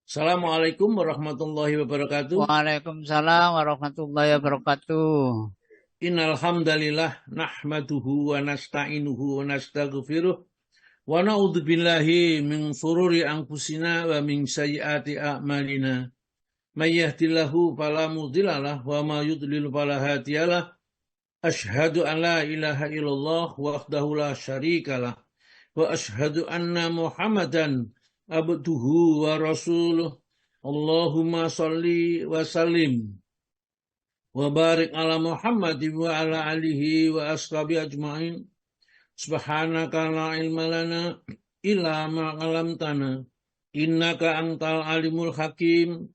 Assalamualaikum warahmatullahi wabarakatuh. Waalaikumsalam warahmatullahi wabarakatuh. Innal hamdalillah nahmaduhu wa nasta'inuhu wa nastaghfiruh wa na'udzu billahi min shururi anfusina wa min sayyiati a'malina. May yahdihillahu fala mudhillalah wa may yudlil fala hadiyalah. Asyhadu an la ilaha illallah wahdahu la syarikalah wa asyhadu anna Muhammadan abduhu wa rasuluh. Allahumma shalli wa sallim wa barik ala Muhammad wa ala alihi wa ashabi ajma'in. Subhanaka la ilma lana illa ma 'allamtana innaka antal alimul hakim.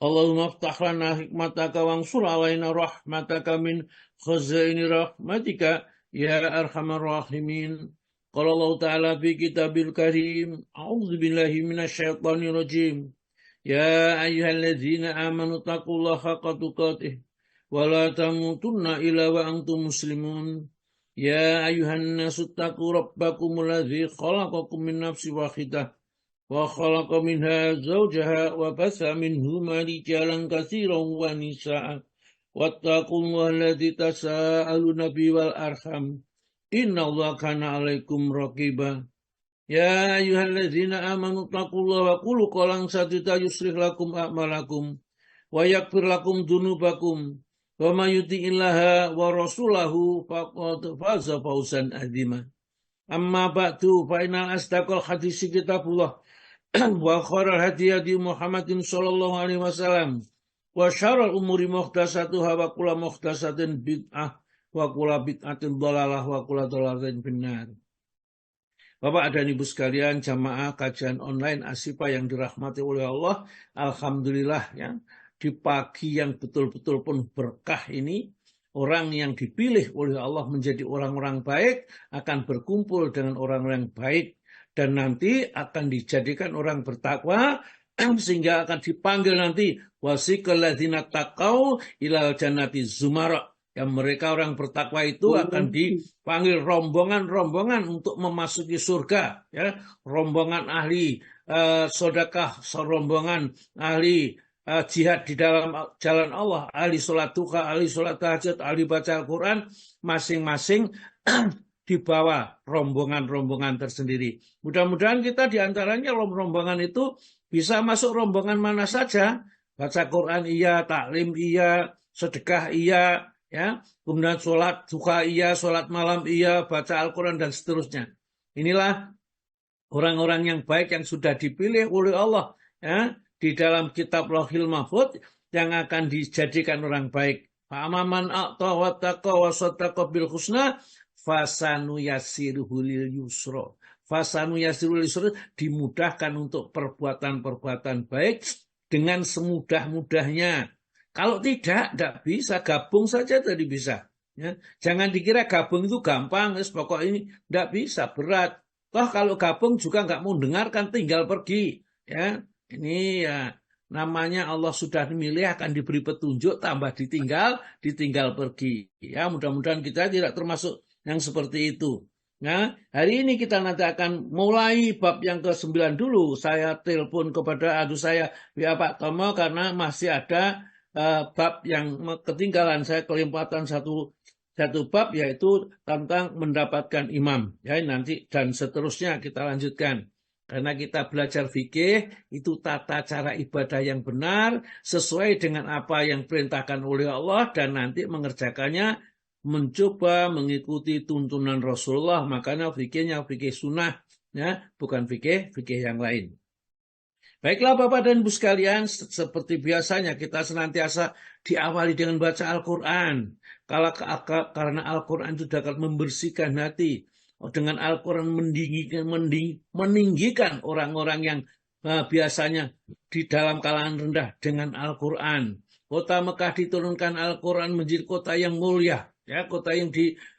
Allahumma aftah lana hikmataka wansur alaina rahmataka min khazaini rahmatika ya arhamar rahimin. Qala Allah ta'ala fi kitabil karim, a'udzu billahi minasyaitonir rajim. Ya ayyuhalladzina amanu taqullaha haqqa tuqatih wa la tamutunna illa wa antum muslimun. Ya ayyuhan nasu taqu rabbakumul ladzi khalaqakum min nafsin wahidah wa khalaqa minha zawjaha wa batha minhuma rijalan katsiran wa nisaa'a wattaqullaha alladzi tasaaluna bihi wal arham innallaha kana 'alaikum raqiba. Ya ayyuhalladzina amanu taqullaha wa qulu qawlan sadida yuslih lakum a'malakum wa yaghfir lakum dzunubakum wa may yuti'illaha wa rasulahu faqad faza fawzan 'azima. Amma ba'du fa innal asdaqal hadits kitabullah wa khairal hadi hadi Muhammadin sallallahu alaihi wasallam wa syarrul umuri muhdatsatuha wa kullu muhdatsatin bid'ah wa kullu bid'atin dhalalah wa kullu dhalalatin finnar. Bapak dan Ibu sekalian, jamaah kajian online Asyifa yang dirahmati oleh Allah, alhamdulillah ya, di pagi yang betul-betul pun berkah ini, orang yang dipilih oleh Allah menjadi orang-orang baik akan berkumpul dengan orang-orang baik dan nanti akan dijadikan orang bertakwa sehingga akan dipanggil nanti wasiqal ladzina taqau ilal jannati zumara. Yang mereka orang bertakwa itu akan dipanggil rombongan-rombongan untuk memasuki surga, ya, rombongan ahli sedekah, rombongan ahli jihad di dalam jalan Allah, ahli sholat duha, ahli sholat tahajud, ahli baca Al-Quran, masing-masing dibawa rombongan-rombongan tersendiri. Mudah-mudahan kita diantaranya rombongan itu bisa masuk rombongan mana saja, baca Quran iya, taklim iya, sedekah iya, ya, kemudian sholat duha iya, sholat malam iya, baca Al-Quran dan seterusnya. Inilah orang-orang yang baik yang sudah dipilih oleh Allah, ya, di dalam kitab Lauhil Mahfuz yang akan dijadikan orang baik. Fa'amaman a'ta wa taqa wa saddaqa bil husna fasanu yassiruhu lil yusra. Fasanu yassiruhu lil yusra, dimudahkan untuk perbuatan-perbuatan baik dengan semudah-mudahnya. Kalau tidak bisa, gabung saja tadi bisa. Ya. Jangan dikira gabung itu gampang, pokok ini tidak bisa, berat. Toh kalau gabung juga nggak mau dengarkan, tinggal pergi. Ya, ini ya namanya Allah sudah memilih, akan diberi petunjuk, tambah ditinggal pergi. Ya, mudah-mudahan kita tidak termasuk yang seperti itu. Nah, hari ini kita nanti akan mulai bab yang ke-9 dulu. Saya telepon kepada aduh saya, ya Pak Tomo, karena masih ada bab yang ketinggalan. Saya kelempatan satu bab, yaitu tentang mendapatkan imam, ya, nanti dan seterusnya kita lanjutkan karena kita belajar fikih itu tata cara ibadah yang benar sesuai dengan apa yang perintahkan oleh Allah dan nanti mengerjakannya mencoba mengikuti tuntunan Rasulullah. Makanya fikihnya fikih sunnah, ya, bukan fikih yang lain. Baiklah Bapak dan Ibu sekalian, seperti biasanya kita senantiasa diawali dengan baca Al-Quran. Karena Al-Quran itu dapat membersihkan hati. Dengan Al-Quran meninggikan orang-orang yang biasanya di dalam kalangan rendah dengan Al-Quran. Kota Mekah diturunkan Al-Quran menjadi kota yang mulia, ya, kota yang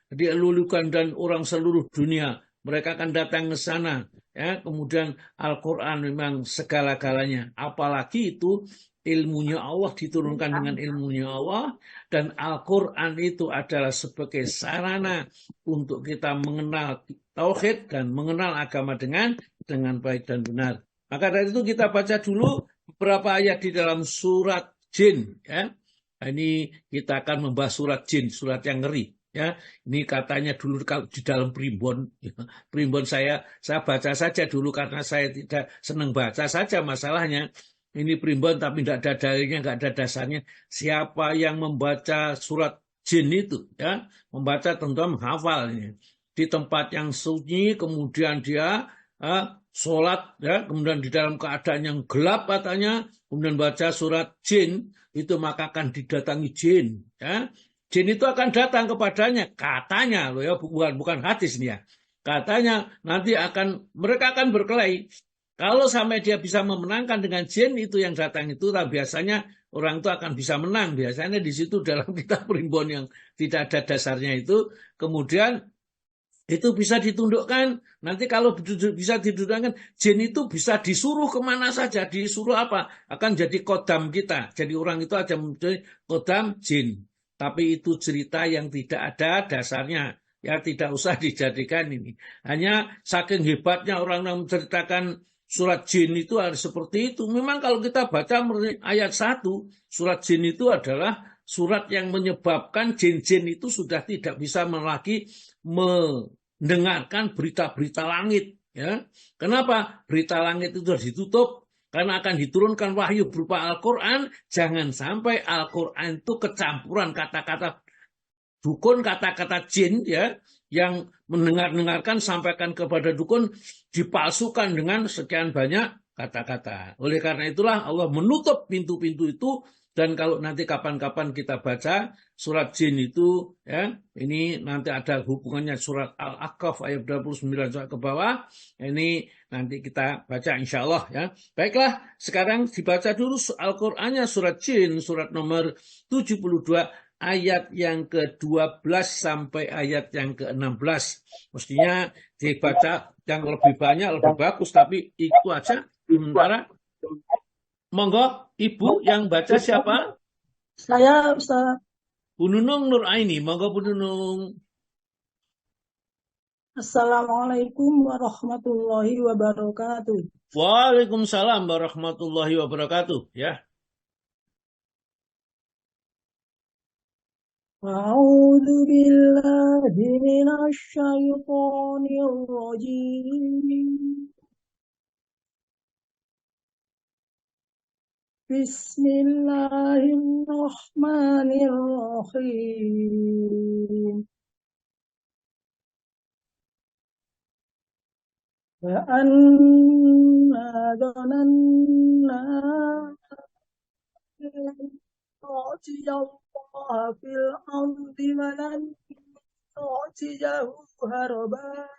dielulukan dan orang seluruh dunia. Mereka akan datang ke sana. Ya, kemudian Al-Quran memang segala-galanya. Apalagi itu ilmunya Allah, diturunkan dengan ilmunya Allah. Dan Al-Quran itu adalah sebagai sarana untuk kita mengenal tauhid dan mengenal agama dengan baik dan benar. Maka dari itu kita baca dulu beberapa ayat di dalam surat Jin. Ya. Nah, ini kita akan membahas surat Jin, surat yang ngeri. Ya, ini katanya dulu kalau di dalam primbon, ya, primbon saya baca saja dulu karena saya tidak senang baca saja masalahnya. Ini primbon tapi tidak ada dalilnya, nggak ada dasarnya. Siapa yang membaca surat Jin itu, ya, membaca tentu menghafal ini di tempat yang sunyi, kemudian dia sholat, ya, kemudian di dalam keadaan yang gelap katanya, kemudian baca surat Jin itu maka akan didatangi jin, ya. Jin itu akan datang kepadanya, katanya loh ya, bukan hadis nih ya. Katanya nanti mereka akan berkelahi. Kalau sampai dia bisa memenangkan dengan jin itu yang datang itu, biasanya orang itu akan bisa menang. Biasanya di situ dalam kitab primbon yang tidak ada dasarnya itu, kemudian itu bisa ditundukkan. Nanti kalau bisa ditundukkan, jin itu bisa disuruh kemana saja. Disuruh apa? Akan jadi kodam kita. Jadi orang itu aja menjadi kodam jin. Tapi itu cerita yang tidak ada dasarnya. Ya tidak usah dijadikan ini. Hanya saking hebatnya orang yang menceritakan surat jin itu harus seperti itu. Memang kalau kita baca ayat 1, surat jin itu adalah surat yang menyebabkan jin-jin itu sudah tidak bisa lagi mendengarkan berita-berita langit. Ya. Kenapa? Berita langit itu harus ditutup. Karena akan diturunkan wahyu berupa Al-Quran. Jangan sampai Al-Quran itu kecampuran kata-kata dukun, kata-kata jin, ya, yang mendengarkan sampaikan kepada dukun dipalsukan dengan sekian banyak kata-kata. Oleh karena itulah Allah menutup pintu-pintu itu. Dan kalau nanti kapan-kapan kita baca surat jin itu, ya, ini nanti ada hubungannya surat Al-Aqaf ayat 29 ke bawah. Ini nanti kita baca insya Allah, ya. Baiklah, sekarang dibaca dulu Al-Qur'annya surat jin, surat nomor 72 ayat yang ke-12 sampai ayat yang ke-16. Mestinya dibaca yang lebih banyak, lebih bagus, tapi itu aja sementara. Monggo, Ibu yang baca siapa? Saya, Ustaz. Bu Nunung Nur Aini. Monggo Bu Nunung. Assalamualaikum warahmatullahi wabarakatuh. Waalaikumsalam warahmatullahi wabarakatuh. Ya. A'udzu billahi minasy syaithanir rajim. Bismillahirrahmanirrahim. Wa anna dhananna Allah fil ardi wa lan nu'jizahu haraba.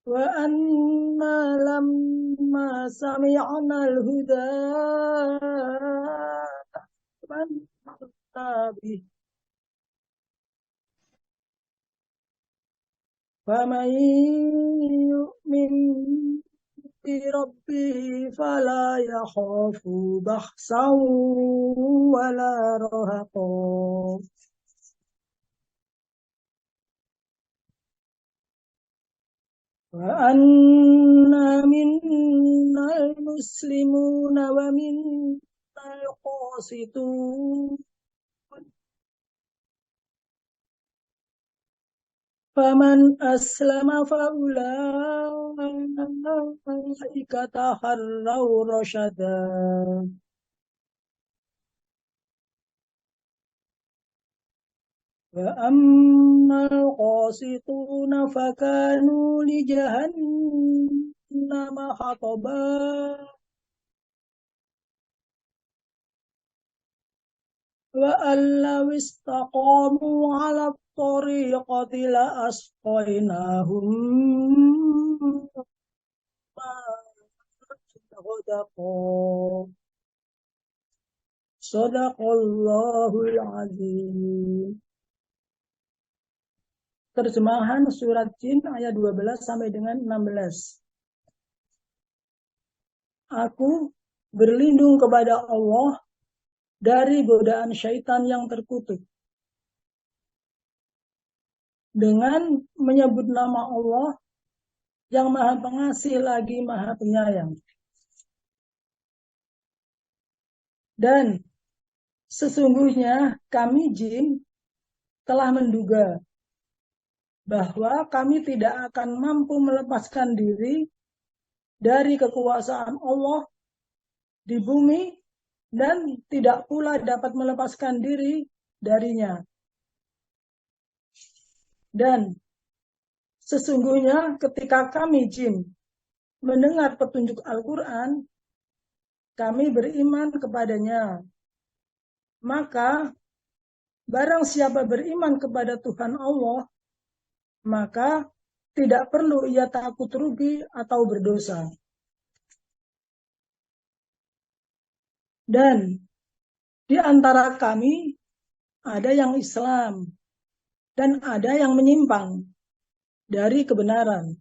Wa anna lamma sami'na al-huda amanna bih. Faman yu'min bi rabbih fala yakhafu bakhsan wala rahaqa. وأنا منا المسلمون ومنا القاسطون فمن أسلم فأولئك تحروا رشدا وأما القاسطون فكانوا لجهنم حطبا وأن لو استقاموا على الطريقة لأسقيناهم ماء غدقا صدق الله العظيم. Terjemahan surat Jin ayat 12 sampai dengan 16. Aku berlindung kepada Allah dari godaan syaitan yang terkutuk. dengan menyebut nama Allah yang Maha Pengasih lagi Maha Penyayang. Dan sesungguhnya kami jin telah menduga bahwa kami tidak akan mampu melepaskan diri dari kekuasaan Allah di bumi dan tidak pula dapat melepaskan diri darinya. Dan sesungguhnya ketika kami jin mendengar petunjuk Al-Quran, kami beriman kepadanya. Maka barang siapa beriman kepada Tuhan Allah, maka tidak perlu ia takut rugi atau berdosa. Dan di antara kami ada yang Islam dan ada yang menyimpang dari kebenaran.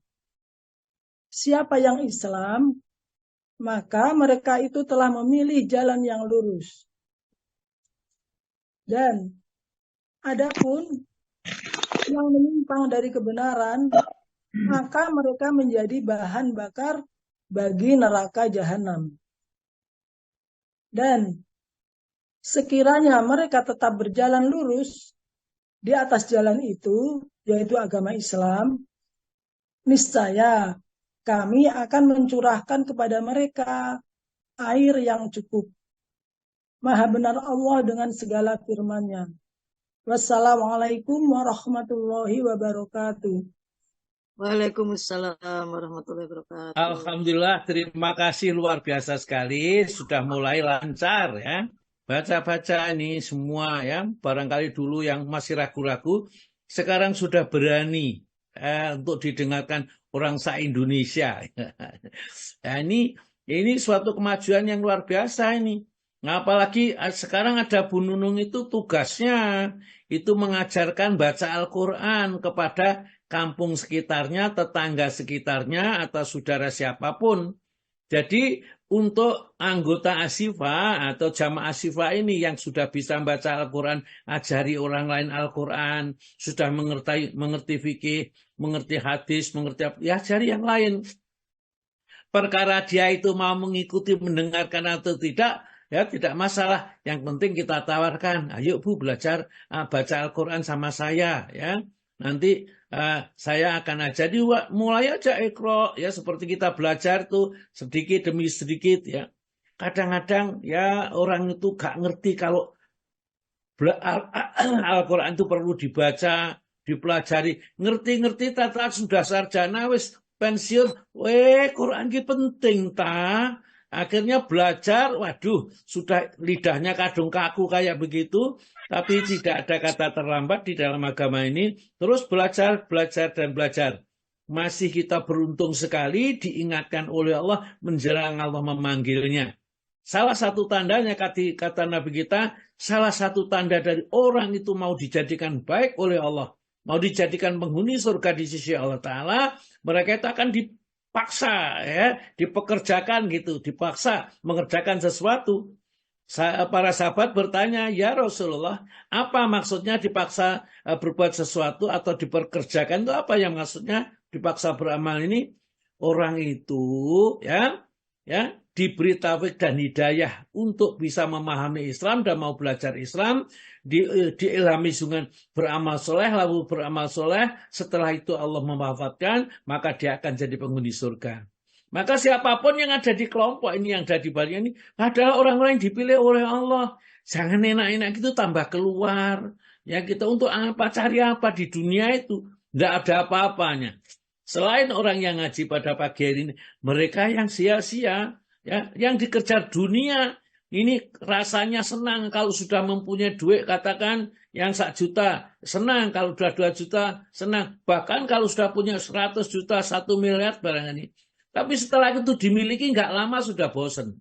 Siapa yang Islam, maka mereka itu telah memilih jalan yang lurus. Dan adapun yang menyimpang dari kebenaran, maka mereka menjadi bahan bakar bagi neraka jahanam. Dan sekiranya mereka tetap berjalan lurus di atas jalan itu, yaitu agama Islam, niscaya kami akan mencurahkan kepada mereka air yang cukup. Maha benar Allah dengan segala firman-Nya. Wassalamualaikum warahmatullahi wabarakatuh. Waalaikumsalam warahmatullahi wabarakatuh. Alhamdulillah, terima kasih luar biasa sekali. Sudah mulai lancar ya. Baca-baca ini semua ya. Barangkali dulu yang masih ragu-ragu, sekarang sudah berani untuk didengarkan orang se-Indonesia. Nah, ini suatu kemajuan yang luar biasa ini. Nah, apalagi sekarang ada Bu Nunung itu tugasnya itu mengajarkan baca Al-Quran kepada kampung sekitarnya, tetangga sekitarnya, atau saudara siapapun. Jadi untuk anggota Asyifa atau jamaah Asyifa ini yang sudah bisa membaca Al-Quran, ajari orang lain Al-Quran, sudah mengerti fikih, mengerti hadis, mengerti apa, ya ajari yang lain. Perkara dia itu mau mengikuti, mendengarkan atau tidak, ya tidak masalah. Yang penting kita tawarkan, ayo Bu belajar baca Al-Quran sama saya ya. Nanti saya akan ajar, mulai aja Iqra ya, seperti kita belajar tuh sedikit demi sedikit ya. Kadang-kadang ya orang itu gak ngerti kalau Al-Quran itu perlu dibaca, dipelajari, ngerti-ngerti tata sudah sarjana wis pensiun, Quran ini penting ta. Akhirnya belajar, waduh, sudah lidahnya kadung kaku kayak begitu, tapi tidak ada kata terlambat di dalam agama ini. Terus belajar, belajar, dan belajar. Masih kita beruntung sekali diingatkan oleh Allah menjelang Allah memanggilnya. Salah satu tandanya, kata Nabi kita, salah satu tanda dari orang itu mau dijadikan baik oleh Allah, mau dijadikan penghuni surga di sisi Allah Ta'ala, mereka itu akan dipaksa ya, dipekerjakan gitu, dipaksa mengerjakan sesuatu. Para sahabat bertanya, ya Rasulullah, apa maksudnya dipaksa berbuat sesuatu atau dipekerjakan itu apa yang maksudnya dipaksa beramal ini? Orang itu ya diberi taufik dan hidayah untuk bisa memahami Islam dan mau belajar Islam, diilhami dengan beramal soleh, lalu beramal soleh, setelah itu Allah mewafatkan, maka dia akan jadi penghuni surga. Maka siapapun yang ada di kelompok ini, yang ada di balik ini, adalah orang-orang yang dipilih oleh Allah. Jangan enak-enak itu tambah keluar. Ya kita untuk apa, cari apa di dunia itu? Tidak ada apa-apanya. Selain orang yang ngaji pada pagi hari ini, mereka yang sia-sia, ya, yang dikejar dunia, ini rasanya senang kalau sudah mempunyai duit, katakan yang 1 juta, senang kalau sudah 2 juta, senang. Bahkan kalau sudah punya 100 juta, 1 miliar barang ini. Tapi setelah itu dimiliki nggak lama sudah bosan.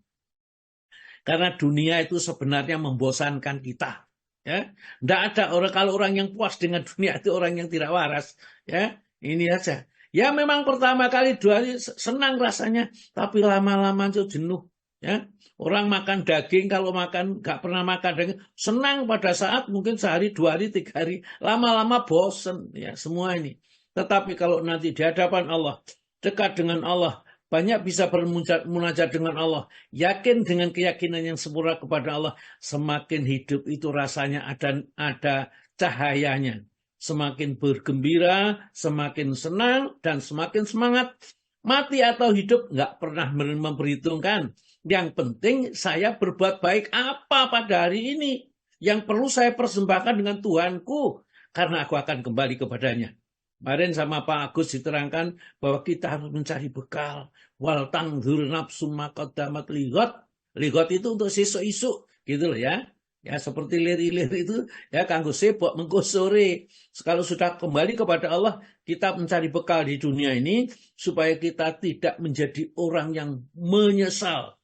Karena dunia itu sebenarnya membosankan kita. Ya, nggak ada orang, kalau orang yang puas dengan dunia itu orang yang tidak waras. Ya, ini aja. Ya memang pertama kali 2 hari senang rasanya, tapi lama-lama itu jenuh. Ya, orang makan daging, kalau nggak pernah makan daging, senang pada saat mungkin sehari, 2 hari, 3 hari, lama-lama bosen ya semua ini. Tetapi kalau nanti di hadapan Allah, dekat dengan Allah, banyak bisa bermunajat dengan Allah, yakin dengan keyakinan yang sempurna kepada Allah, semakin hidup itu rasanya ada cahayanya, semakin bergembira, semakin senang dan semakin semangat. Mati atau hidup nggak pernah memperhitungkan. Yang penting saya berbuat baik apa pada hari ini yang perlu saya persembahkan dengan Tuhanku, karena aku akan kembali kepadanya. Kemarin sama Pak Agus diterangkan bahwa kita harus mencari bekal. Wal tangdzur nafsum ma qaddamat ligot. Ligot itu untuk sesuk-isuk gitu loh ya. Ya seperti lir-lir itu ya kanggo sebok mengko sore. Kalau sudah kembali kepada Allah, kita mencari bekal di dunia ini supaya kita tidak menjadi orang yang menyesal,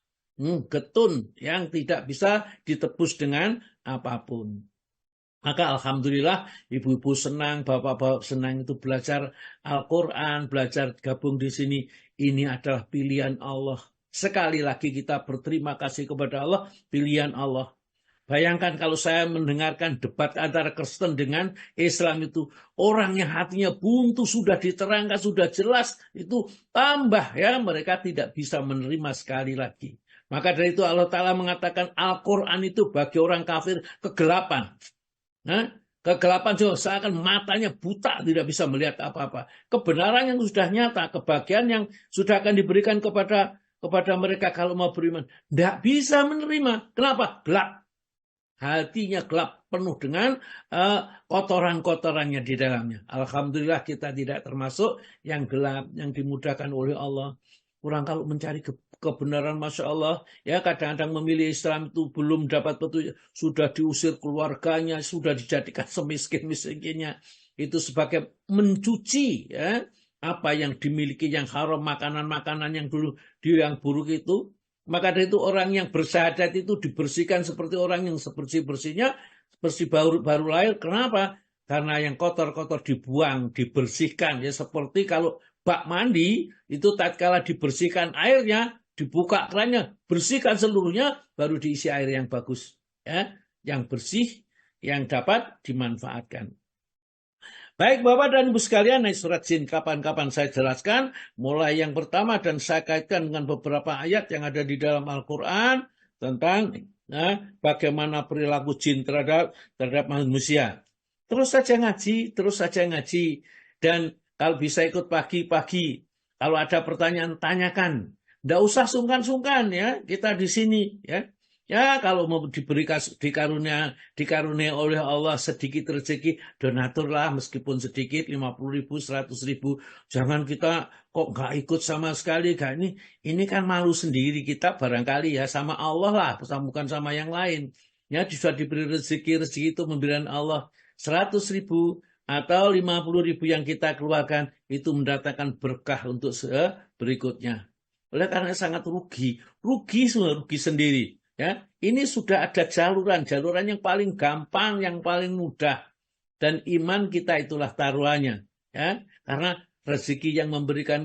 getun yang tidak bisa ditebus dengan apapun. Maka alhamdulillah ibu-ibu senang, bapak-bapak senang itu belajar Al-Quran, belajar gabung di sini. Ini adalah pilihan Allah. Sekali lagi kita berterima kasih kepada Allah, pilihan Allah. Bayangkan kalau saya mendengarkan debat antara Kristen dengan Islam itu, orang yang hatinya buntu sudah diterangkan, sudah jelas, itu tambah ya, mereka tidak bisa menerima sekali lagi. Maka dari itu Allah Ta'ala mengatakan Al-Quran itu bagi orang kafir kegelapan. Nah, kegelapan juga seakan matanya buta, tidak bisa melihat apa-apa. Kebenaran yang sudah nyata, kebahagiaan yang sudah akan diberikan kepada mereka kalau mau beriman, tidak bisa menerima. Kenapa? Gelap. Hatinya gelap, penuh dengan kotoran-kotorannya di dalamnya. Alhamdulillah kita tidak termasuk yang gelap, yang dimudahkan oleh Allah. Orang kalau mencari kebenaran, Masya Allah, ya kadang-kadang memilih Islam itu belum dapat petunjuk, sudah diusir keluarganya, sudah dijadikan semiskin-miskinnya. Itu sebagai mencuci ya apa yang dimiliki yang haram, makanan-makanan yang dulu yang buruk itu. Maka dari itu orang yang bersyahadat itu dibersihkan seperti orang yang sebersih-bersihnya, bersih baru lahir. Kenapa? Karena yang kotor-kotor dibuang, dibersihkan. Ya seperti kalau bak mandi, itu tatkala dibersihkan airnya, dibuka kerannya, bersihkan seluruhnya, baru diisi air yang bagus. Ya, yang bersih, yang dapat dimanfaatkan. Baik Bapak dan Ibu sekalian, surat Jin kapan-kapan saya jelaskan, mulai yang pertama dan saya kaitkan dengan beberapa ayat yang ada di dalam Al-Quran tentang bagaimana perilaku jin terhadap manusia. Terus saja ngaji, dan kalau bisa ikut pagi-pagi, kalau ada pertanyaan tanyakan, tidak usah sungkan-sungkan ya, kita di sini ya. Ya kalau mau dikarunia oleh Allah sedikit rezeki, donaturlah meskipun sedikit, 50.000, 100.000. Jangan kita kok nggak ikut sama sekali. Ini kan malu sendiri kita barangkali ya, sama Allah lah, bukan sama yang lain. Ya sudah diberi rezeki itu memberikan Allah 100.000 atau 50.000 yang kita keluarkan, itu mendatangkan berkah untuk berikutnya. Oleh karena sangat rugi sendiri. Ya, ini sudah ada jaluran yang paling gampang, yang paling mudah, dan iman kita itulah taruhannya. Ya, karena rezeki yang memberikan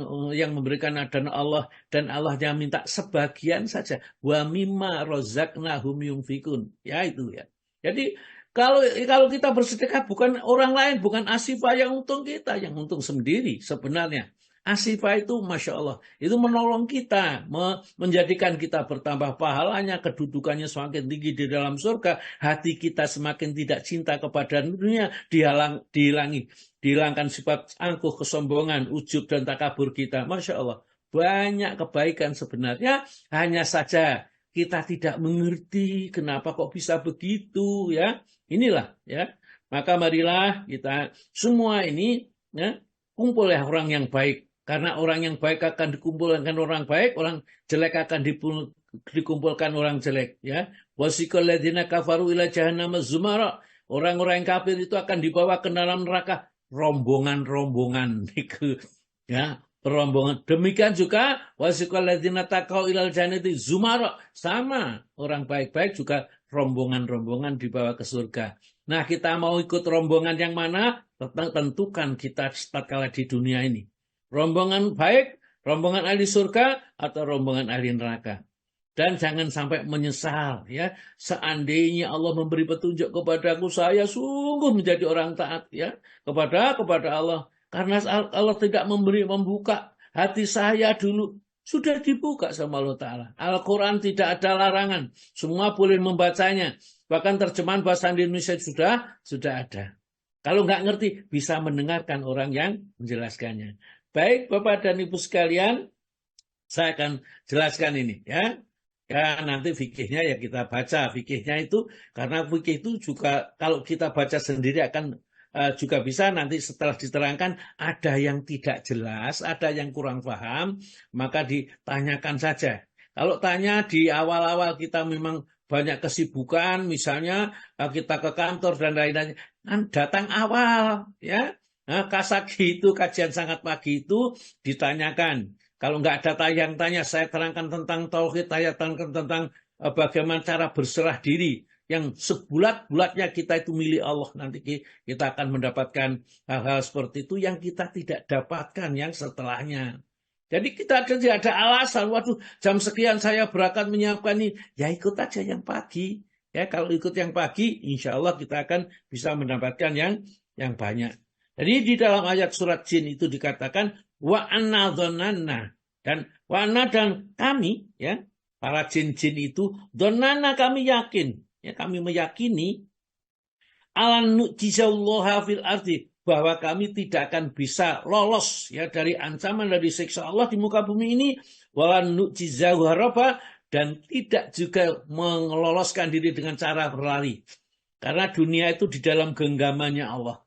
adalah Allah, dan Allah yang minta sebagian saja. Wa mimma rozaqnahum yunfikun. Ya itu ya. Jadi kalau kita bersedekah bukan orang lain, bukan Asifah yang untung kita, yang untung sendiri sebenarnya. Asifah itu Masya Allah, itu menolong kita, menjadikan kita bertambah pahalanya, kedudukannya semakin tinggi di dalam surga, hati kita semakin tidak cinta kepada dunia, dihilangkan sifat angkuh, kesombongan, ujub, dan takabur kita. Masya Allah, banyak kebaikan sebenarnya, hanya saja kita tidak mengerti kenapa kok bisa begitu ya. Inilah ya, maka marilah kita semua ini ya, kumpul ya orang yang baik. Karena orang yang baik akan dikumpulkan orang baik, orang jelek akan dikumpulkan orang jelek. Ya, wasiqal ladzina kafaru ila jahannam zumara. Orang-orang yang kafir itu akan dibawa ke dalam neraka rombongan-rombongan. Ya, rombongan. Demikian juga wasiqal ladzina taqau ilal jannati zumara. Sama, orang baik-baik juga rombongan-rombongan dibawa ke surga. Nah, kita mau ikut rombongan yang mana? Tentukan kita tatkala di dunia ini. Rombongan baik, rombongan ahli surga, atau rombongan ahli neraka. dan jangan sampai menyesal ya. Seandainya Allah memberi petunjuk kepadaku, saya sungguh menjadi orang taat ya kepada Allah, karena Allah tidak membuka hati saya dulu. Sudah dibuka sama Allah Ta'ala. Al-Quran tidak ada larangan, semua boleh membacanya. Bahkan terjemahan bahasa Indonesia sudah ada. Kalau nggak ngerti, bisa mendengarkan orang yang menjelaskannya. Baik Bapak dan Ibu sekalian, saya akan jelaskan ini ya. Ya nanti fikihnya ya kita baca. Fikihnya itu, karena fikih itu juga kalau kita baca sendiri akan juga bisa nanti setelah diterangkan ada yang tidak jelas, ada yang kurang paham, maka ditanyakan saja. Kalau tanya di awal-awal kita memang banyak kesibukan, misalnya kita ke kantor dan lain-lain, kan datang awal ya. Nah, kasagi itu kajian sangat pagi itu ditanyakan. Kalau nggak ada tanya, saya terangkan tentang tauhid, saya terangkan tentang bagaimana cara berserah diri. Yang sebulat-bulatnya kita itu milik Allah. Nanti kita akan mendapatkan hal-hal seperti itu yang kita tidak dapatkan yang setelahnya. Jadi kita tidak ada alasan, waduh jam sekian saya berangkat menyiapkan ini. Ya ikut aja yang pagi. Ya kalau ikut yang pagi, insya Allah kita akan bisa mendapatkan yang banyak. Jadi di dalam ayat surat Jin itu dikatakan wa anna dhonanna, dan wa anna dan kami ya para jin-jin itu dhonanna kami yakin ya, kami meyakini alan nu'jizallaha fil ardi, bahwa kami tidak akan bisa lolos ya dari ancaman dari siksa Allah di muka bumi ini, walan nu'jizahu haraba, dan tidak juga meloloskan diri dengan cara berlari, karena dunia itu di dalam genggamannya Allah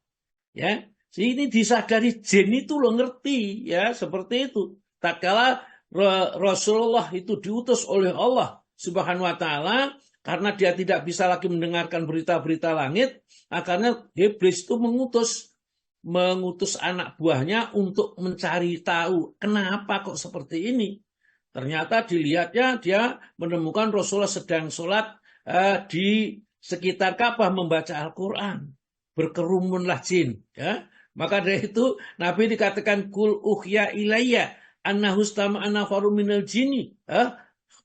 ya. Ini disadari jin itu lo ngerti ya seperti itu. Tatkala Rasulullah itu diutus oleh Allah Subhanahu wa taala, karena dia tidak bisa lagi mendengarkan berita-berita langit, akhirnya iblis itu mengutus anak buahnya untuk mencari tahu kenapa kok seperti ini. Ternyata dilihatnya dia menemukan Rasulullah sedang sholat di sekitar Ka'bah membaca Al-Quran. Berkerumunlah jin ya. Maka dari itu Nabi dikatakan kul ukhya ilayya annahu istama'a nafaru minal jinni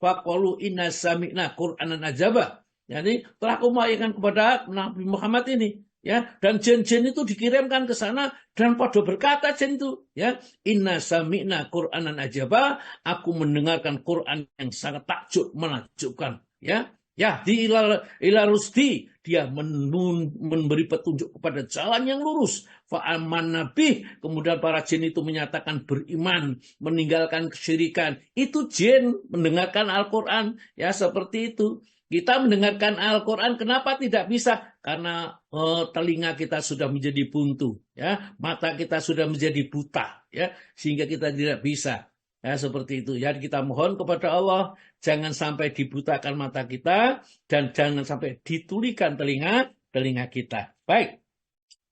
faqalu inna sami'na qur'anan ajaba. Jadi telah aku mewahyukan kepada Nabi Muhammad ini ya, dan jin-jin itu dikirimkan ke sana dan pada berkata jin itu ya, inna sami'na qur'anan ajaba, aku mendengarkan Quran yang sangat takjub menakjubkan ya. Ya, di ila rusdi, dia memberi petunjuk kepada jalan yang lurus. Fa'aman nabi, kemudian para jin itu menyatakan beriman, meninggalkan kesyirikan. Itu jin mendengarkan Al-Quran, ya seperti itu. Kita mendengarkan Al-Quran, kenapa tidak bisa? Karena telinga kita sudah menjadi buntu, ya, mata kita sudah menjadi buta, ya, sehingga kita tidak bisa. Ya, seperti itu. Ya, kita mohon kepada Allah, jangan sampai dibutakan mata kita dan jangan sampai ditulikan telinga kita. Baik,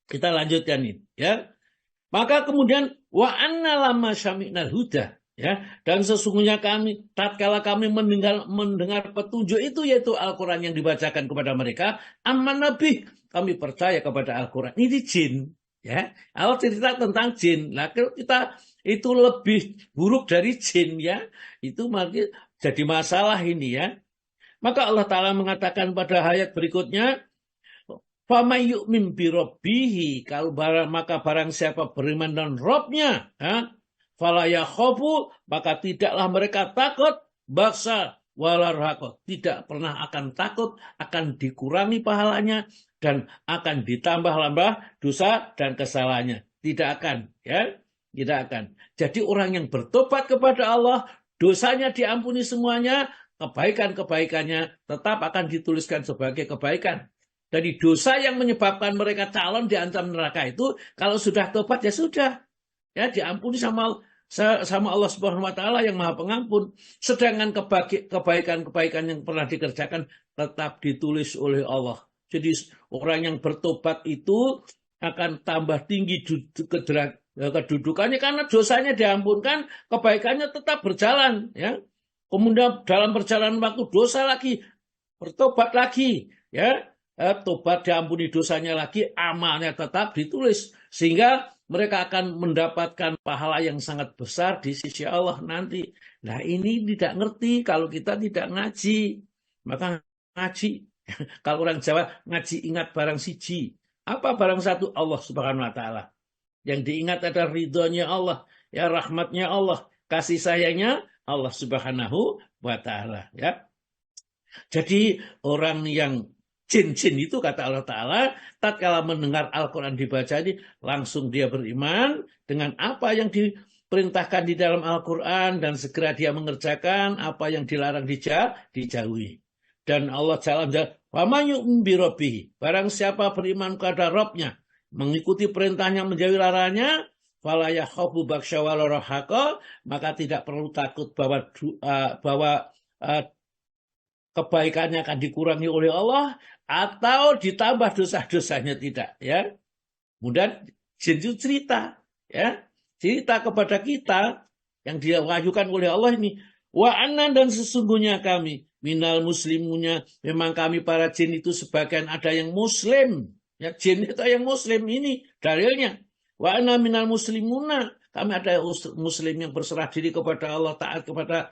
kita lanjutkan ini. Ya, maka kemudian wa anna lama syami'nal huda. Ya, dan sesungguhnya kami, tatkala kami mendengar petunjuk itu, yaitu Al-Quran yang dibacakan kepada mereka, aman nabi, kami percaya kepada Al-Quran. Ini jin. Ya, Allah cerita tentang jin. Nah, kalau kita itu lebih buruk dari jin ya, itu makin jadi masalah ini ya. Maka Allah Ta'ala mengatakan pada ayat berikutnya, فَمَنْ يُؤْمِنْ بِرَبِّهِ, kalau maka barang siapa beriman dan Rabb-nya, فَلَا يَخَافُ, maka tidaklah mereka takut, baksa wala rahaqah, tidak pernah akan takut, akan dikurangi pahalanya dan akan ditambah-tambah dosa dan kesalahannya. Tidak akan ya. Tidak akan. Jadi orang yang bertobat kepada Allah, dosanya diampuni semuanya, kebaikan-kebaikannya tetap akan dituliskan sebagai kebaikan. Jadi dosa yang menyebabkan mereka calon diancam neraka itu, kalau sudah tobat ya sudah, ya diampuni sama Allah Subhanahu wa taala yang Maha Pengampun. Sedangkan kebaikan-kebaikan yang pernah dikerjakan tetap ditulis oleh Allah. Jadi orang yang bertobat itu akan tambah tinggi kedudukannya karena dosanya diampunkan, kebaikannya tetap berjalan ya. Kemudian dalam perjalanan waktu dosa lagi, bertobat lagi ya, tobat diampuni dosanya lagi, amalnya tetap ditulis, sehingga mereka akan mendapatkan pahala yang sangat besar di sisi Allah nanti. Nah ini tidak ngerti kalau kita tidak ngaji. Maka ngaji. Kalau orang Jawa ngaji ingat barang siji. Apa barang satu? Allah Subhanahu wa Ta'ala. Yang diingat adalah ridhonya Allah, ya rahmatnya Allah, kasih sayangnya Allah Subhanahu wa Ta'ala. Ya. Jadi orang yang jin-jin itu kata Allah Ta'ala, tatkala mendengar Al-Quran dibaca ini, langsung dia beriman dengan apa yang diperintahkan di dalam Al-Quran dan segera dia mengerjakan apa yang dilarang dijauhi. Dan Allah Ta'ala barang siapa beriman kepada Rabbnya, mengikuti perintahnya menjauhi larangannya, maka tidak perlu takut bahwa kebaikannya akan dikurangi oleh Allah atau ditambah dosa-dosanya tidak, ya. Kemudian jin itu cerita, ya, cerita kepada kita yang diwahyukan oleh Allah ini, wa anna, dan sesungguhnya kami minal muslimunya, memang kami para jin itu sebagian ada yang muslim, ya, jin itu yang muslim, ini dalilnya. Wa anna minal muslimuna, kami ada muslim yang berserah diri kepada Allah, taat kepada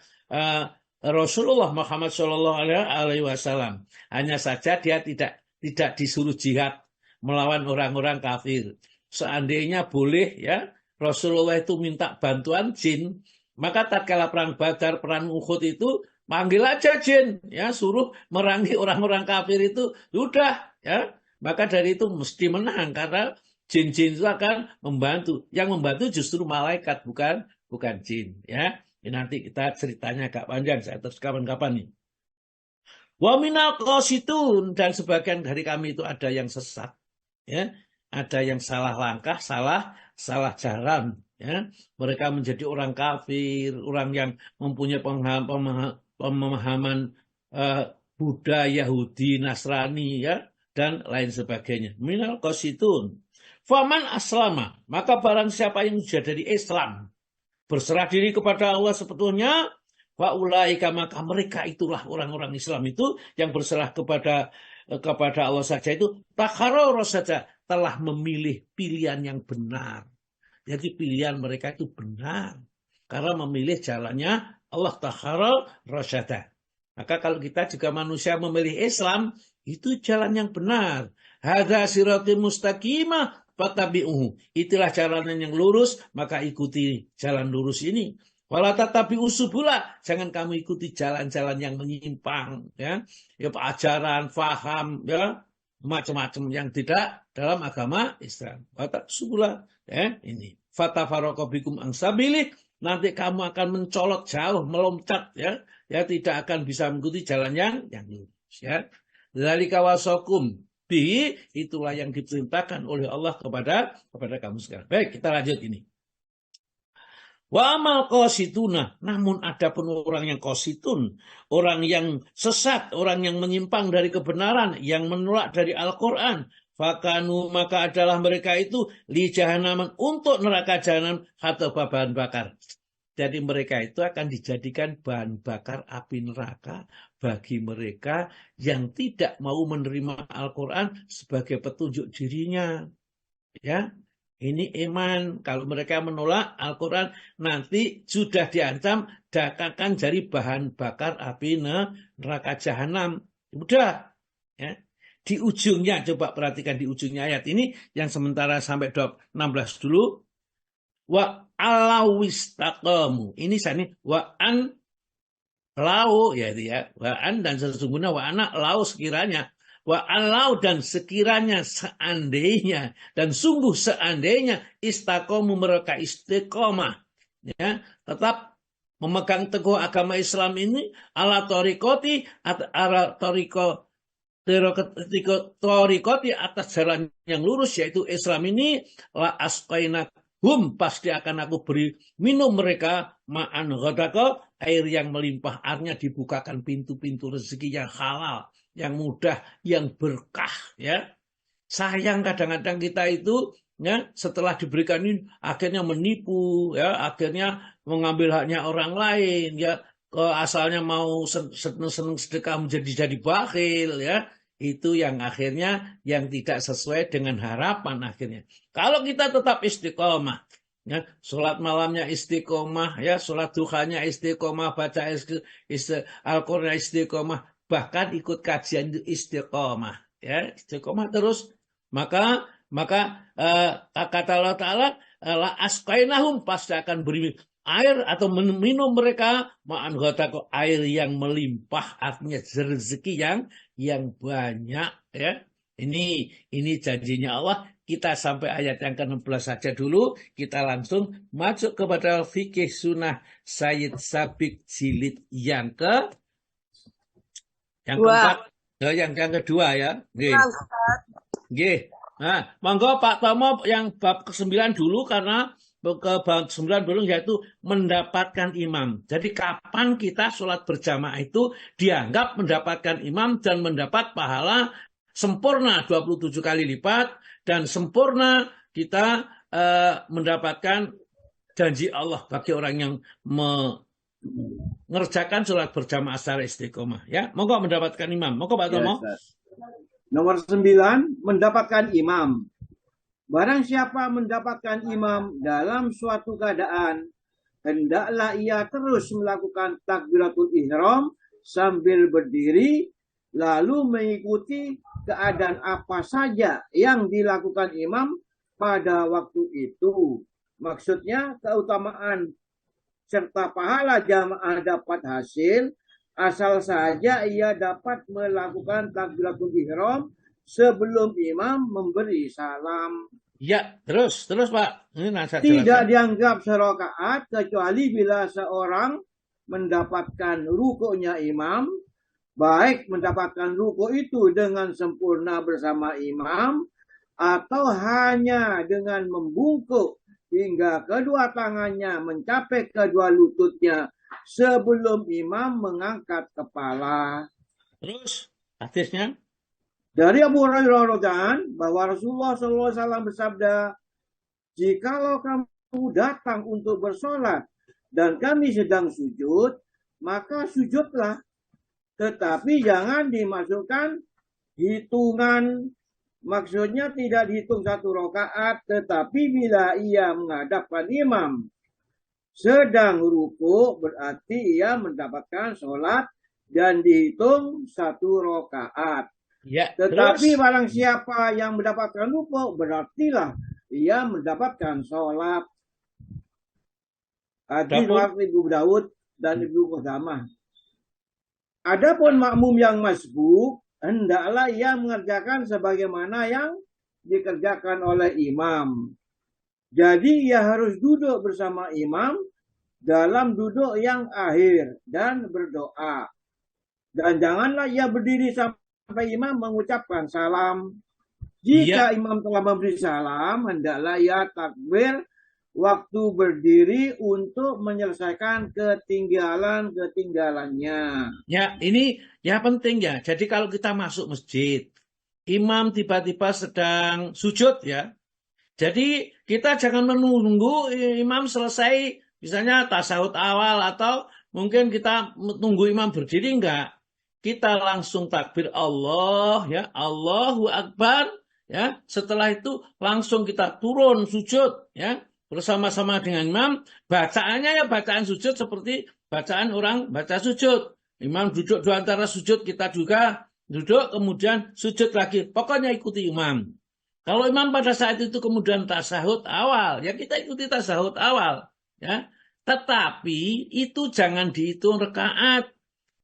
Rasulullah Muhammad Shallallahu Alaihi Wasallam. Hanya saja dia tidak disuruh jihad melawan orang-orang kafir. Seandainya boleh, ya, Rasulullah itu minta bantuan jin, maka tatkala perang Badar, perang Uhud itu panggil aja jin, ya, suruh merangi orang-orang kafir itu, sudah, ya. Maka dari itu mesti menang karena jin-jin itu akan membantu. Yang membantu justru malaikat, bukan jin, ya. Ini nanti kita ceritanya agak panjang, saya terus kapan-kapan nih. Wa minal qasitun, dan sebagian dari kami itu ada yang sesat, ya, ada yang salah langkah, salah jalan, ya. Mereka menjadi orang kafir, orang yang mempunyai pemahaman Buddha, Yahudi, Nasrani, ya, dan lain sebagainya. Minal qasitun. Faman aslama, maka barang siapa yang sudah dari Islam, berserah diri kepada Allah sebetulnya, faulaika, maka mereka itulah orang-orang Islam itu yang berserah kepada Allah saja, itu takharor saja, telah memilih pilihan yang benar. Jadi pilihan mereka itu benar karena memilih jalannya Allah, takharor rasyada. Maka kalau kita juga manusia memilih Islam, itu jalan yang benar. Hadza siratal mustaqimah fatabi'uhu, itulah jalan yang lurus, maka ikuti jalan lurus ini. Wala tatabi'u subula, jangan kamu ikuti jalan-jalan yang menyimpang, ya, ya, ajaran, faham, ya, macam-macam yang tidak dalam agama Islam. Wata subula, ya, ini. Fatafaraqu bikum an sabilih, nanti kamu akan mencolok jauh, melomcat, ya, ya, tidak akan bisa mengikuti jalan yang lurus, ya. Dzalika wasakum bi, itulah yang diperintahkan oleh Allah kepada kamu sekarang. Baik, kita lanjut ini. Wa amal qasituna, namun ada pun orang yang qasitun, orang yang sesat, orang yang menyimpang dari kebenaran, yang menolak dari Al-Quran, fakanu, maka adalah mereka itu li jahanam, untuk neraka jahanam, atau bahan bakar. Jadi mereka itu akan dijadikan bahan bakar api neraka bagi mereka yang tidak mau menerima Al-Quran sebagai petunjuk dirinya. Ya, ini iman. Kalau mereka menolak Al-Quran, nanti sudah diancam akan jadi bahan bakar api neraka jahanam. Udah, ya. Di ujungnya, coba perhatikan di ujungnya ayat ini yang sementara sampai 16 dulu. Wa alawistaqamu, ini sana wa an lau, ya, wa an, dan sesungguhnya wa ana lau, sekiranya, wa alau, dan sekiranya, seandainya, dan sungguh seandainya, istaqamu, mereka istiqomah, ya, tetap memegang teguh agama Islam ini, ala torikoti, ala torikoti, atas jalan yang lurus, yaitu Islam ini, la asqaina pasti akan aku beri minum mereka ma'an ghadaka, air yang melimpah, artinya dibukakan pintu-pintu rezeki yang halal, yang mudah, yang berkah, ya. Sayang kadang-kadang kita itu, ya, setelah diberikan ini akhirnya menipu, ya, akhirnya mengambil haknya orang lain, ya, asalnya mau seneng sedekah menjadi bakhil, ya. itu yang akhirnya yang tidak sesuai dengan harapan akhirnya. Kalau kita tetap istiqomah, ya, sholat malamnya istiqomah, ya, sholat duhanya istiqomah, baca Al-Quran istiqomah, bahkan ikut kajian itu istiqomah, ya, istiqomah terus, maka kata Allah Ta'ala, la asqainahum, pasti akan beri air atau minum mereka ma'an ghadaqa, air yang melimpah, artinya rezeki yang banyak, ya. Ini janjinya Allah. Kita sampai ayat yang ke-16 saja dulu, kita langsung masuk kepada fikih sunnah Sayyid Sabiq jilid yang keempat, yang kedua, ya. Nggih. Nah, monggo Pak Tomo yang bab ke-9 dulu, karena ke bab 9 belum, yaitu mendapatkan imam. Jadi kapan kita sholat berjamaah itu dianggap mendapatkan imam dan mendapat pahala sempurna 27 kali lipat, dan sempurna kita mendapatkan janji Allah bagi orang yang mengerjakan sholat berjamaah secara istiqomah. Ya, monggo mendapatkan imam. Monggo Pak Tomo. Nomor 9, mendapatkan imam. Barang siapa mendapatkan imam dalam suatu keadaan, hendaklah ia terus melakukan takbiratul ihram sambil berdiri, lalu mengikuti keadaan apa saja yang dilakukan imam pada waktu itu. Maksudnya keutamaan serta pahala jamaah dapat hasil asal saja ia dapat melakukan takbiratul ihram sebelum imam memberi salam. Ya, terus Pak. Ini tidak dianggap serakaat kecuali bila seorang mendapatkan rukuknya imam, baik mendapatkan rukuk itu dengan sempurna bersama imam, atau hanya dengan membungkuk hingga kedua tangannya mencapai kedua lututnya sebelum imam mengangkat kepala. Terus hadisnya dari Abu Hurairah radhiyallahu bahwa Rasulullah SAW bersabda, jikalau kamu datang untuk bersolat dan kami sedang sujud, maka sujudlah, tetapi jangan dimasukkan hitungan. Maksudnya tidak dihitung satu rakaat, tetapi bila ia menghadapkan imam sedang ruku, berarti ia mendapatkan sholat dan dihitung satu rakaat. Ya, tetapi barang siapa yang mendapatkan ruku, berartilah ia mendapatkan sholat. Hadis riwayat Ibu Daud dan Ibnu Qudamah. Adapun makmum yang masbuk, hendaklah ia mengerjakan sebagaimana yang dikerjakan oleh imam. Jadi ia harus duduk bersama imam dalam duduk yang akhir dan berdoa. Dan janganlah ia berdiri sampai imam mengucapkan salam. Jika imam telah memberi salam, hendaklah ia takbir waktu berdiri untuk menyelesaikan ketinggalannya. Ya, ini ya penting ya. Jadi kalau kita masuk masjid, imam tiba-tiba sedang sujud ya. Jadi kita jangan menunggu imam selesai, misalnya tasyahud awal, atau mungkin kita tunggu imam berdiri, enggak. Kita langsung takbir Allah, ya, Allahu Akbar, ya. Setelah itu langsung kita turun sujud, ya, bersama-sama dengan imam. Bacaannya ya bacaan sujud seperti bacaan orang baca sujud. Imam duduk di antara sujud, kita juga duduk, kemudian sujud lagi. Pokoknya ikuti imam. Kalau imam pada saat itu kemudian tasyahud awal, ya kita ikuti tasyahud awal, ya. Tetapi itu jangan dihitung rakaat.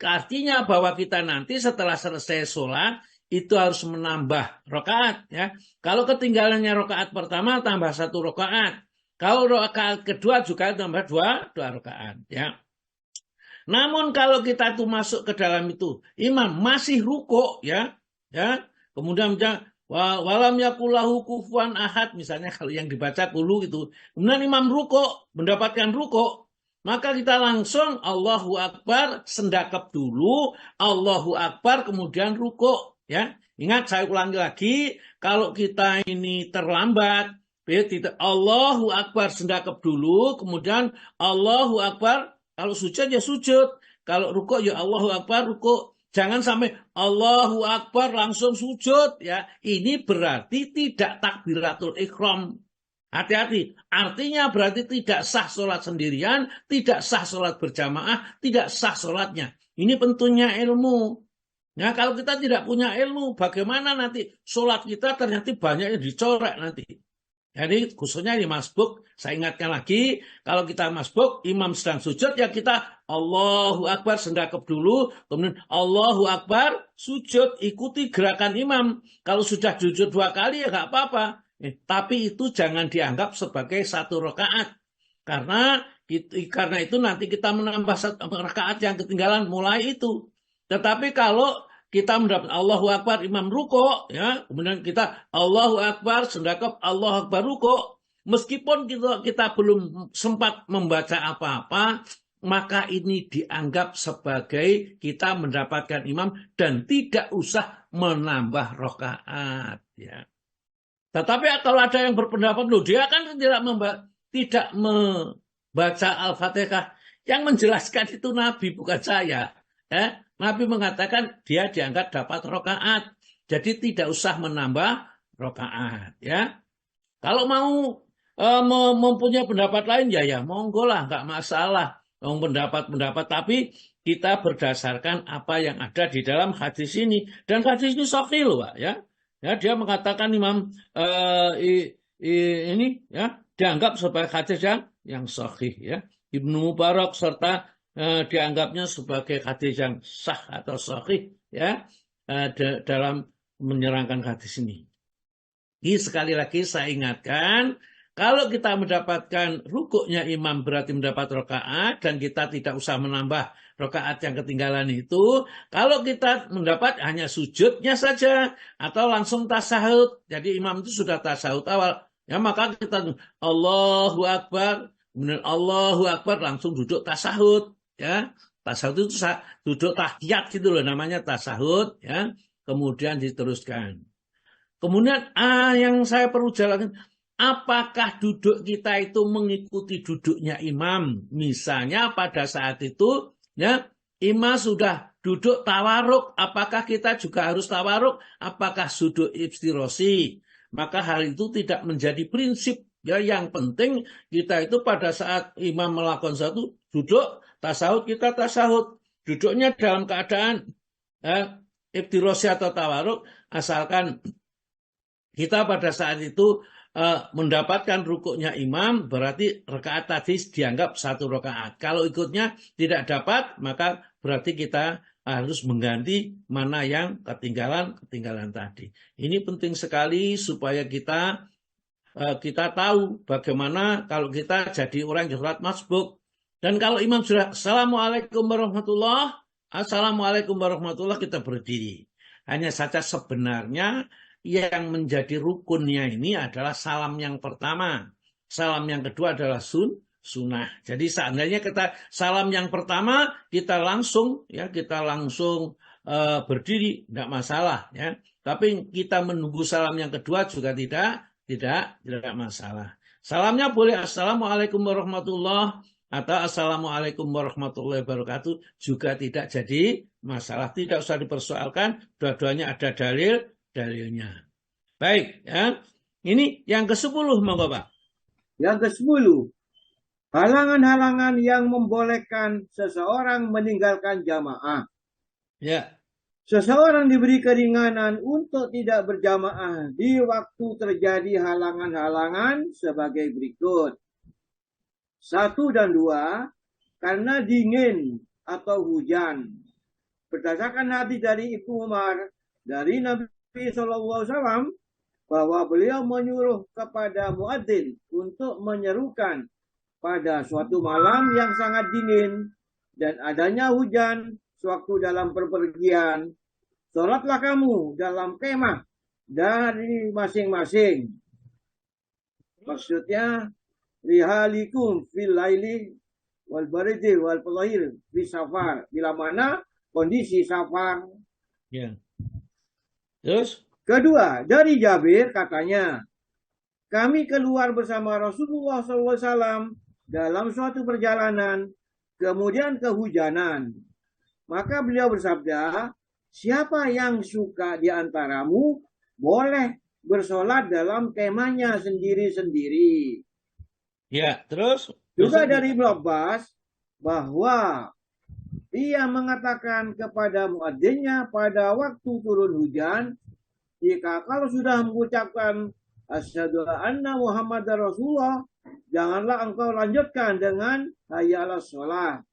Artinya bahwa kita nanti setelah selesai sholat itu harus menambah rakaat, ya. Kalau ketinggalannya rakaat pertama tambah 1 rakaat. Kalau rakaat kedua juga tambah 2 rakaat, ya. Namun kalau kita tuh masuk ke dalam itu, imam masih rukuk, ya, kemudian walam yakullahu kufuwan ahad, misalnya kalau yang dibaca kulu itu, kemudian imam rukuk, mendapatkan rukuk, maka kita langsung Allahu Akbar, sendakap dulu, Allahu Akbar, kemudian rukuk, ya. Ingat, saya ulangi lagi, kalau kita ini terlambat, tidak Allahu Akbar, sendakap dulu, kemudian Allahu Akbar, kalau sujud ya sujud, kalau rukuk ya Allahu Akbar, rukuk. Jangan sampai Allahu Akbar langsung sujud ya. Ini berarti tidak takbiratul ihram. Hati-hati. Artinya berarti tidak sah sholat sendirian, tidak sah sholat berjamaah, tidak sah sholatnya. Ini pentingnya ilmu. Nah, kalau kita tidak punya ilmu, bagaimana nanti sholat kita ternyata banyak yang dicorek nanti. Jadi khususnya di masbuk, saya ingatkan lagi, kalau kita masbuk, imam sedang sujud, ya kita Allahu Akbar sendakep dulu, kemudian Allahu Akbar, sujud, ikuti gerakan imam. Kalau sudah sujud 2 kali ya nggak apa-apa. Tapi itu jangan dianggap sebagai 1 rakaat. Karena itu nanti kita menambah 1 rakaat yang ketinggalan mulai itu. Tetapi kalau kita mendapat Allahu Akbar imam ruko, ya, kemudian kita Allahu Akbar sendakap Allahu Akbar ruko, meskipun kita belum sempat membaca apa-apa, maka ini dianggap sebagai kita mendapatkan imam dan tidak usah menambah rakaat, ya. Tetapi kalau ada yang berpendapat, loh, dia kan tidak membaca Al-Fatihah, yang menjelaskan itu Nabi bukan saya, ya. Nabi mengatakan dia diangkat dapat rakaat. Jadi tidak usah menambah rakaat. Ya. Kalau mau mempunyai pendapat lain, ya monggo lah, nggak masalah. Pendapat-pendapat, tapi kita berdasarkan apa yang ada di dalam hadis ini. Dan hadis ini sahih loh, Pak. Ya. Ya, dia mengatakan imam ini ya dianggap sebagai hadis yang sahih. Ya. Ibnu Mubarak serta dianggapnya sebagai hadis yang sah atau sahih ya dalam menyerangkan hadis ini. Ini sekali lagi saya ingatkan, kalau kita mendapatkan rukuknya imam berarti mendapat rakaat dan kita tidak usah menambah rakaat yang ketinggalan itu. Kalau kita mendapat hanya sujudnya saja atau langsung tasahud, jadi imam itu sudah tasahud awal, ya maka kita Allahu Akbar, kemudian Allahu Akbar langsung duduk tasahud. Ya, tasahud itu duduk tahiyat gitu loh, namanya tasahud, ya. Kemudian diteruskan. Kemudian yang saya perlu jelaskan, apakah duduk kita itu mengikuti duduknya imam? Misalnya pada saat itu, ya, imam sudah duduk tawaruk, apakah kita juga harus tawaruk? Apakah sujud iftirosi? Maka hal itu tidak menjadi prinsip. Ya, yang penting kita itu pada saat imam melakukan satu duduk tasahud, kita tasahud, duduknya dalam keadaan iftirosi atau tawaruk, asalkan kita pada saat itu mendapatkan rukuknya imam, berarti rakaat tadi dianggap 1 rakaat. Kalau ikutnya tidak dapat, maka berarti kita harus mengganti mana yang ketinggalan tadi. Ini penting sekali supaya kita tahu bagaimana kalau kita jadi orang yang sholat masbuk. Dan kalau imam sudah Assalamualaikum warahmatullahi kita berdiri. Hanya saja sebenarnya yang menjadi rukunnya ini adalah salam yang pertama. Salam yang kedua adalah sunnah. Jadi seandainya kita salam yang pertama kita langsung berdiri, tidak masalah ya. Tapi kita menunggu salam yang kedua juga tidak masalah. Salamnya boleh Assalamualaikum warahmatullahi atau Assalamualaikum warahmatullahi wabarakatuh juga tidak jadi masalah. Tidak usah dipersoalkan, dua-duanya ada dalilnya. Baik, ya. Ini yang ke-10, monggo Pak. Yang ke-10, halangan-halangan yang membolehkan seseorang meninggalkan jamaah. Ya. Seseorang diberi keringanan untuk tidak berjamaah di waktu terjadi halangan-halangan sebagai berikut. 1 dan 2, karena dingin atau hujan. Berdasarkan hadis dari Ibnu Umar dari Nabi SAW bahwa beliau menyuruh kepada muadzin untuk menyerukan pada suatu malam yang sangat dingin dan adanya hujan sewaktu dalam perpergian. Sholatlah kamu dalam kemah dari masing-masing. Maksudnya rihalikum fil laili wal baridi wal pelahir fi safar, bila mana kondisi safar. Ya. Terus Kedua, dari Jabir katanya, kami keluar bersama Rasulullah SAW dalam suatu perjalanan, kemudian kehujanan. Maka beliau bersabda, siapa yang suka di antaramu boleh bersolat dalam kemahnya sendiri-sendiri. Ya, terus Juga dari Ibnu Abbas bahwa ia mengatakan kepada muadzinnya pada waktu turun hujan, jika kalau sudah mengucapkan asyhadu anna Muhammadar Rasulullah, janganlah engkau lanjutkan dengan hayya 'alas shalah.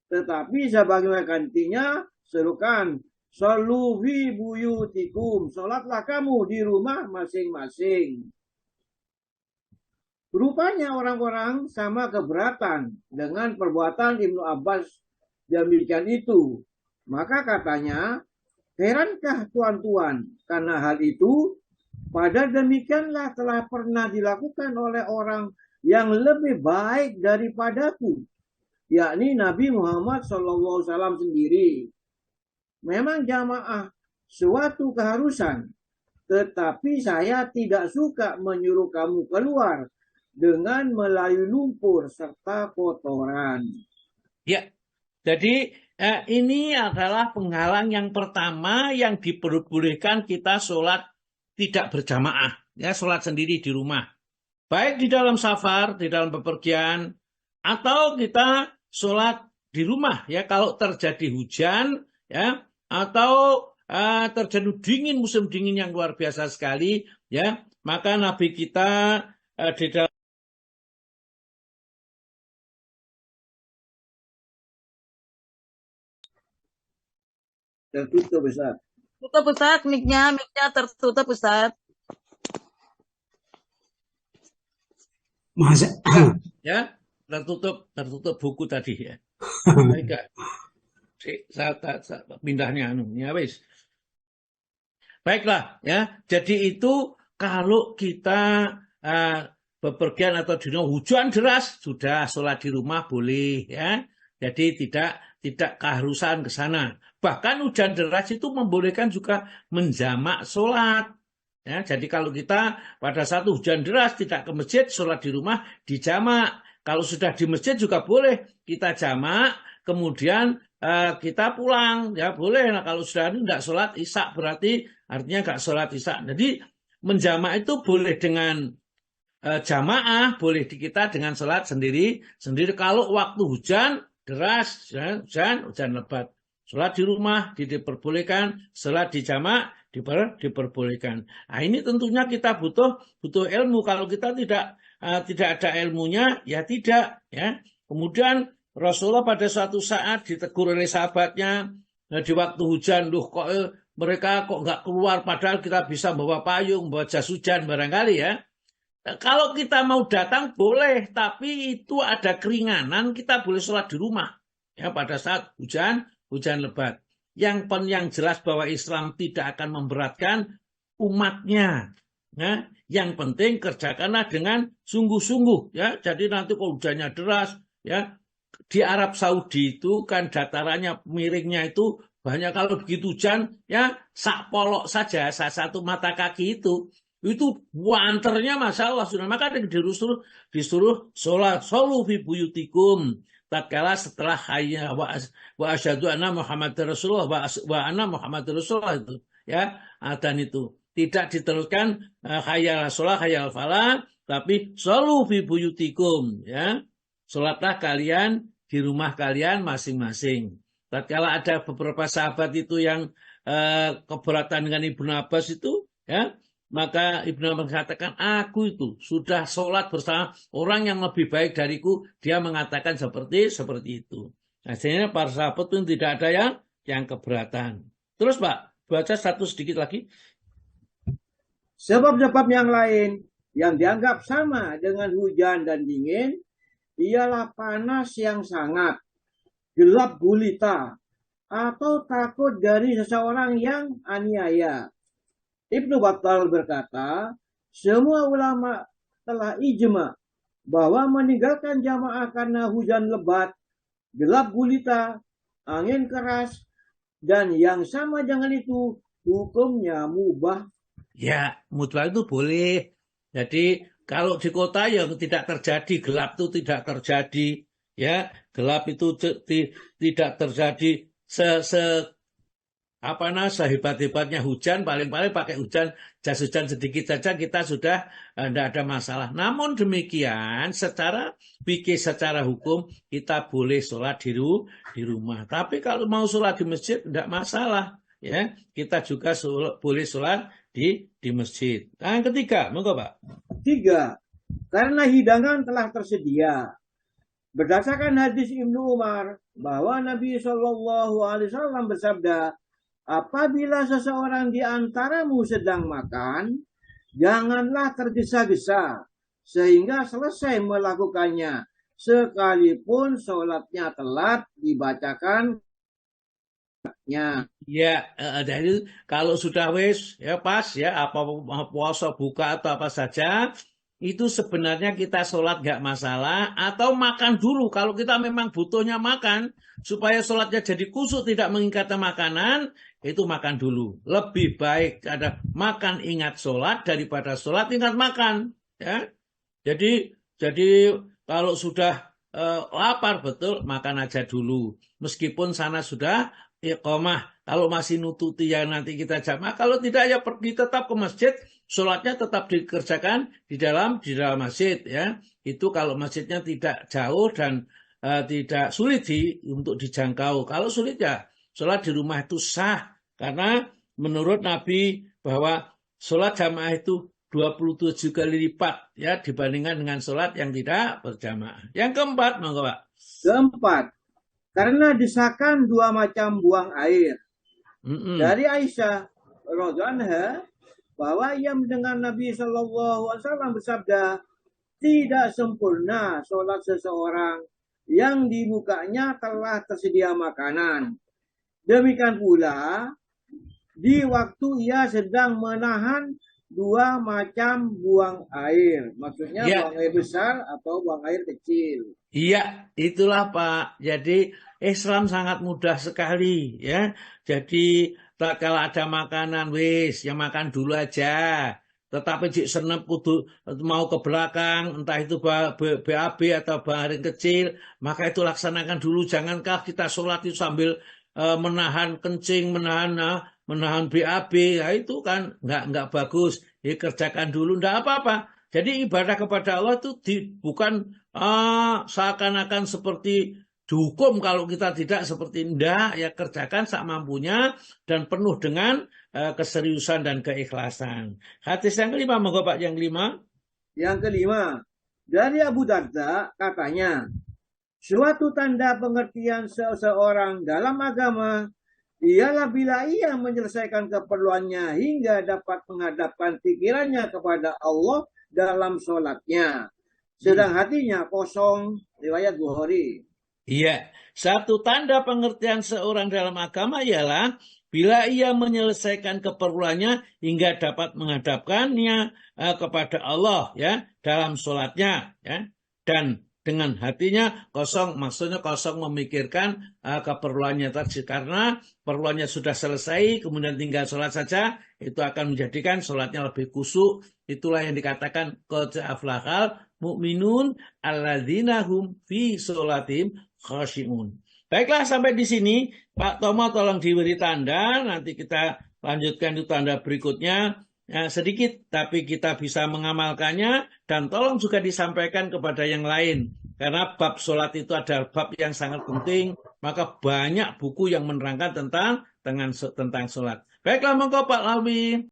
Tetapi sebagai gantinya serukan shollu fi buyutikum, salatlah kamu di rumah masing-masing. Rupanya orang-orang sama keberatan dengan perbuatan Ibnu Abbas demikian itu. Maka katanya, herankah tuan-tuan karena hal itu? Padahal demikianlah telah pernah dilakukan oleh orang yang lebih baik daripadaku, yakni Nabi Muhammad SAW sendiri. Memang jamaah suatu keharusan, tetapi saya tidak suka menyuruh kamu keluar dengan melalui lumpur serta kotoran. Ya, jadi ini adalah penghalang yang pertama yang diperbolehkan kita sholat tidak berjamaah, ya, sholat sendiri di rumah. Baik di dalam safar, di dalam bepergian, atau kita sholat di rumah, ya, kalau terjadi hujan, ya, atau terjadi dingin, musim dingin yang luar biasa sekali, ya, maka Nabi kita di dalam Tertutup, Ustaz. Tutup Ustaz, mic-nya tertutup Ustaz. Masa ya, tertutup buku tadi, ya. Baik, saya pindahnya ya wis. Baiklah, ya. Jadi itu kalau kita bepergian atau di rumah hujan deras, sudah sholat di rumah boleh, ya. Jadi tidak keharusan ke sana. Bahkan hujan deras itu membolehkan juga menjamak sholat. Ya, jadi kalau kita pada saat hujan deras tidak ke masjid, sholat di rumah dijamak. Kalau sudah di masjid juga boleh kita jamak, kemudian kita pulang, ya boleh. Nah, kalau sudah tidak sholat isya berarti artinya nggak sholat isya. Jadi menjamak itu boleh dengan jamaah, boleh kita dengan sholat sendiri. Kalau waktu hujan deras, ya, hujan lebat, sholat di rumah diperbolehkan, sholat di jamak diperbolehkan. Nah, ini tentunya kita butuh ilmu. Kalau kita tidak ada ilmunya, ya tidak, ya. Kemudian Rasulullah pada suatu saat ditegur oleh sahabatnya, di waktu hujan, kok mereka kok nggak keluar, padahal kita bisa bawa payung, bawa jas hujan barangkali, ya. Kalau kita mau datang boleh, tapi itu ada keringanan, kita boleh sholat di rumah, ya, pada saat hujan lebat. Yang jelas bahwa Islam tidak akan memberatkan umatnya. Ya. Yang penting kerjakanlah dengan sungguh-sungguh, ya. Jadi nanti kalau hujannya deras, ya, di Arab Saudi itu kan datarannya miringnya itu banyak, kalau begitu hujan, ya, sak polok saja, satu mata kaki itu wanternya masalah sudah. Maka disuruh sholat shollu fi buyutikum. Tatkala setelah hayya wa asyhadu anna Muhammadar Rasulullah wa anna Muhammadar Rasulullah itu, ya, dan itu tidak diteruskan hayya 'alas shalah hayya 'alal falah, tapi shollu fi buyutikum, ya. Salatlah kalian di rumah kalian masing-masing. Tatkala ada beberapa sahabat itu yang keberatan dengan Ibnu Abbas itu, ya, maka Ibnu Abbas mengatakan, aku itu sudah sholat bersama orang yang lebih baik dariku. Dia mengatakan seperti itu. Akhirnya para sahabat pun tidak ada yang keberatan. Terus Pak, baca satu sedikit lagi. Sebab-sebab yang lain yang dianggap sama dengan hujan dan dingin ialah panas yang sangat, gelap gulita, atau takut dari seseorang yang aniaya. Ibnu Battal berkata, semua ulama telah ijma bahwa meninggalkan jamaah karena hujan lebat, gelap gulita, angin keras, dan yang sama dengan itu hukumnya mubah. Ya, mubah itu boleh. Jadi kalau di kota ya tidak terjadi, gelap itu tidak terjadi, ya, gelap itu tidak terjadi sehebat-hebatnya hujan, paling-paling pakai jas hujan sedikit saja kita sudah tidak ada masalah. Namun demikian, secara hukum kita boleh sholat di rumah. Tapi kalau mau sholat di masjid tidak masalah, ya. Kita juga boleh sholat di masjid. Nah, yang ketiga, monggo Pak. 3. Karena hidangan telah tersedia. Berdasarkan hadis Ibnu Umar bahwa Nabi SAW bersabda, apabila seseorang di antaramu sedang makan, janganlah tergesa-gesa sehingga selesai melakukannya, sekalipun sholatnya telat dibacakan. Ya, jadi kalau sudah ya pas ya, apa puasa buka atau apa saja, itu sebenarnya kita sholat nggak masalah, atau makan dulu kalau kita memang butuhnya makan supaya sholatnya jadi khusyuk tidak mengingat makanan. Itu makan dulu. Lebih baik ada makan ingat sholat daripada sholat ingat makan. Ya, jadi kalau sudah lapar betul makan aja dulu. Meskipun sana sudah iqamah. Kalau masih nututi ya nanti kita jamaah. Kalau tidak ya pergi tetap ke masjid. Sholatnya tetap dikerjakan di dalam masjid. Ya, itu kalau masjidnya tidak jauh dan tidak sulit untuk dijangkau. Kalau sulit ya sholat di rumah itu sah, karena menurut Nabi bahwa sholat jamaah itu 27 kali lipat ya dibandingkan dengan sholat yang tidak berjamaah. Yang keempat, monggo Pak. Keempat, karena disahkan 2 macam buang air. Dari Aisyah radhiyallahu anha bahwa ia mendengar Nabi SAW bersabda, tidak sempurna sholat seseorang yang di mukanya telah tersedia makanan. Demikian pula di waktu ia sedang menahan 2 macam buang air. Maksudnya buang air besar atau buang air kecil. Iya, itulah Pak. Jadi Islam sangat mudah sekali ya. Jadi kalau ada makanan ya makan dulu aja. Tetapi jika senep kudu mau ke belakang, entah itu BAB atau baring kecil, maka itu laksanakan dulu. Jangankah kita sholat itu sambil menahan kencing, menahan BAB, ya itu kan nggak bagus. Ya, kerjakan dulu, nggak apa-apa. Jadi ibadah kepada Allah itu bukan seakan-akan seperti dihukum kalau kita tidak seperti enggak, ya kerjakan sak mampunya dan penuh dengan keseriusan dan keikhlasan. Hadis yang kelima, monggo Pak, yang kelima. Yang kelima, dari Abu Darda katanya, suatu tanda pengertian seseorang dalam agama ialah bila ia menyelesaikan keperluannya hingga dapat menghadapkan pikirannya kepada Allah dalam sholatnya, sedang hatinya kosong. Riwayat Bukhari. Iya, satu tanda pengertian seorang dalam agama ialah bila ia menyelesaikan keperluannya hingga dapat menghadapkannya kepada Allah ya dalam sholatnya ya, dan dengan hatinya kosong, maksudnya kosong memikirkan keperluannya tadi, karena perluannya sudah selesai kemudian tinggal sholat saja, itu akan menjadikan sholatnya lebih khusyuk. Itulah yang dikatakan qad aflahal mu'minun alladzina hum fi sholatim khashi'un. Baiklah, sampai di sini Pak Tomo tolong diberi tanda, nanti kita lanjutkan di tanda berikutnya. Ya, sedikit tapi kita bisa mengamalkannya, dan tolong juga disampaikan kepada yang lain, karena bab sholat itu adalah bab yang sangat penting, maka banyak buku yang menerangkan tentang sholat. Baiklah, monggo Pak Lawi.